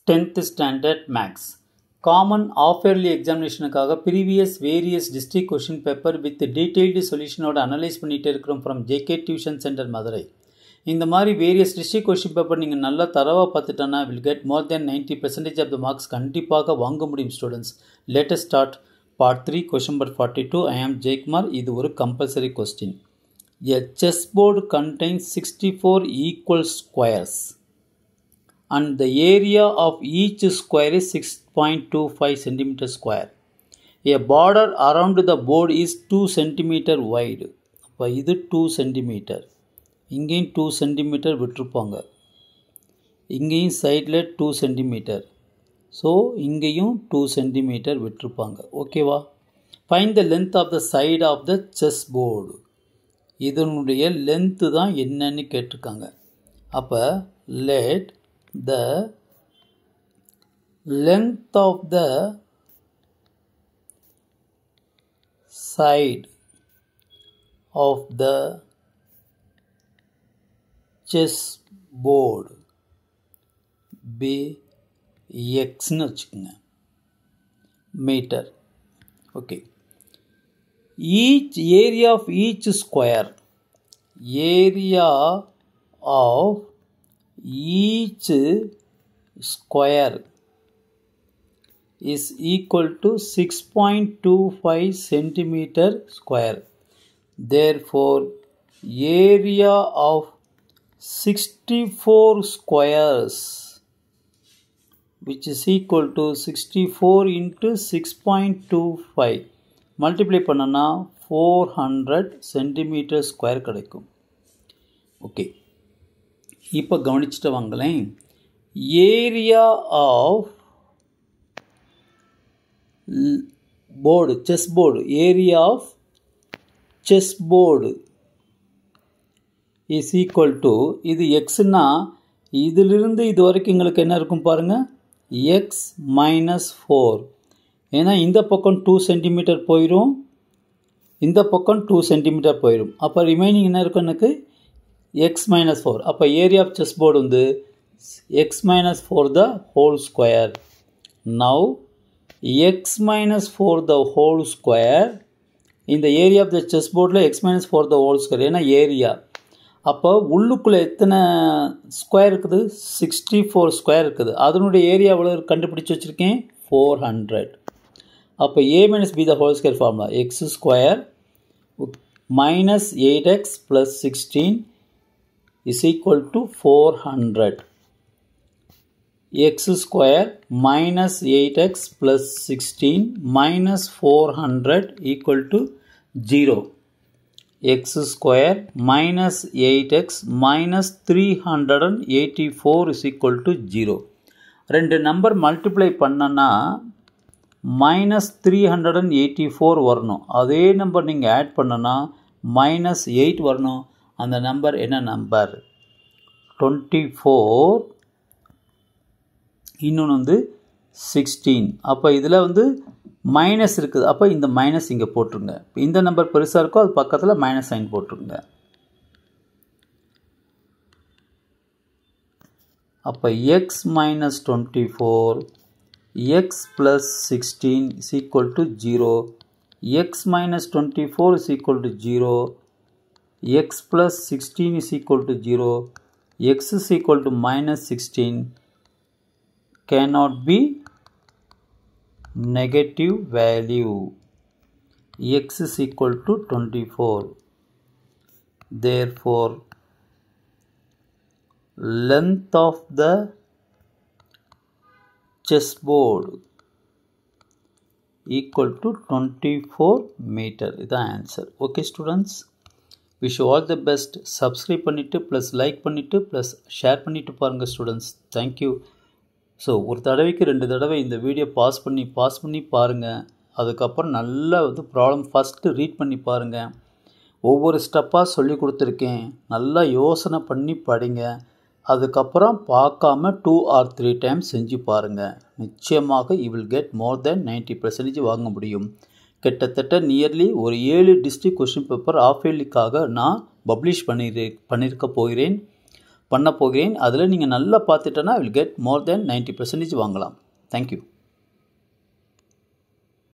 10th standard max common half-yearly examinationக்காக previous various district question paper with detailed solution ஓட analyse பண்ணிட்டே இருக்கிறோம் from JK Tuition Center Madurai. இந்த மாதிரி various district question paper நீங்கள் நல்லா தரவா பார்த்துட்டனா will get more than 90% of the marks கண்டிப்பாக வாங்க முடியும் students. Let us start part 3 question number 42. I am Jaykumar. இது ஒரு compulsory question. A chessboard contains 64 equal squares and the area of each square is 6.25 cm square. A border around the board is 2 cm wide. அப்போ இது 2 cm. இங்கேயும் 2 cm விட்டுருப்பாங்க. இங்கேயும் சைடில் 2 cm. So இங்கேயும் 2 cm விட்டுருப்பாங்க. ஓகேவா? Find the length of the side of the chessboard. இதனுடைய லென்த்து தான் என்னன்னு கேட்டிருக்காங்க. அப்போ let the length of the side of the chessboard be x னு வச்சுக்கோங்க meter. Okay. Each area of each square, area of each square is equal to 6.25 centimeter square. Therefore, area of 64 squares, which is equal to 64 into 6.25, multiply பண்ணனா 400 centimeter square கிடைக்கும். Okay, இப்போ கவனிச்சுட்டு வாங்களேன். Area of board, chess board, area of chess board is equal to, இது எக்ஸ்னா இதிலிருந்து இது வரைக்கும் எங்களுக்கு என்ன இருக்கும் பாருங்கள், எக்ஸ் மைனஸ் 4. ஏன்னா இந்த பக்கம் 2 சென்டிமீட்டர் போயிடும், இந்த பக்கம் 2 சென்டிமீட்டர் போயிடும். அப்போ ரிமைனிங் என்ன இருக்கும் எனக்கு, x minus 4. அப்போ ஏரியா ஆஃப் செஸ் போர்டு வந்து x minus 4 the whole square. Now x minus 4 the whole square, இந்த ஏரியா ஆஃப் த செஸ் போர்டில் x minus 4 the whole square, ஏன்னா ஏரியா. அப்போ உள்ளுக்குள்ளே எத்தனை ஸ்கொயர் இருக்குது, 64 ஸ்கொயர் இருக்குது. அதனுடைய ஏரியா எவ்வளோ கண்டுபிடிச்சி வச்சுருக்கேன், 400. அப்போ a minus b the whole square formula, x square minus 8x plus 16 is equal to 400. X square minus 8x plus 16 minus 400 equal to 0. X square minus 8x minus 384 is equal to 0. ரெண்டு number multiply பண்ணனா minus 384 வரணும். அதே number நீங்கள் add பண்ணனா minus 8 வரணும். அந்த number என்ன number, 24, இன்னொன்று வந்து 16. அப்போ இதில் வந்து மைனஸ் இருக்குது. அப்போ இந்த மைனஸ் இங்கே போட்டுருங்க. இந்த நம்பர் பெருசாக இருக்கோ அது பக்கத்தில் மைனஸ் சைன் போட்டுருங்க. அப்போ X minus 24 X plus 16 is equal to 0. X minus 24 is equal to 0. x plus 16 is equal to 0. x is equal to minus 16 cannot be negative value. X is equal to 24. Therefore, length of the chessboard equal to 24 meter. Is the answer. Okay students, wish you all the best. Subscribe பண்ணிட்டு plus like பண்ணிட்டு plus share பண்ணிட்டு பாருங்கள் students. Thank you. So ஒரு தடவைக்கு 2 தடவை இந்த video pass பண்ணி பாருங்கள். அதுக்கப்புறம் நல்லா வந்து ப்ராப்ளம் ஃபஸ்ட்டு ரீட் பண்ணி பாருங்கள். ஒவ்வொரு ஸ்டெப்பாக சொல்லி கொடுத்துருக்கேன், நல்லா யோசனை பண்ணி படிங்க. அதுக்கப்புறம் பார்க்காம 2 or 3 டைம்ஸ் செஞ்சு பாருங்கள். நிச்சயமாக you will get more than 90% வாங்க முடியும். கிட்டத்தட்ட நியர்லி ஒரு 7 டிஸ்ட்ரிக்ட் கொஷின் பேப்பர் ஆஃப் இயர்லிக்காக நான் பப்ளிஷ் பண்ணியிருக்க போகிறேன். பண்ண போகிறேன். அதில் நீங்கள் நல்லா பார்த்துட்டோன்னா வில் கெட் மோர் தென் 90% வாங்கலாம். தேங்க்யூ.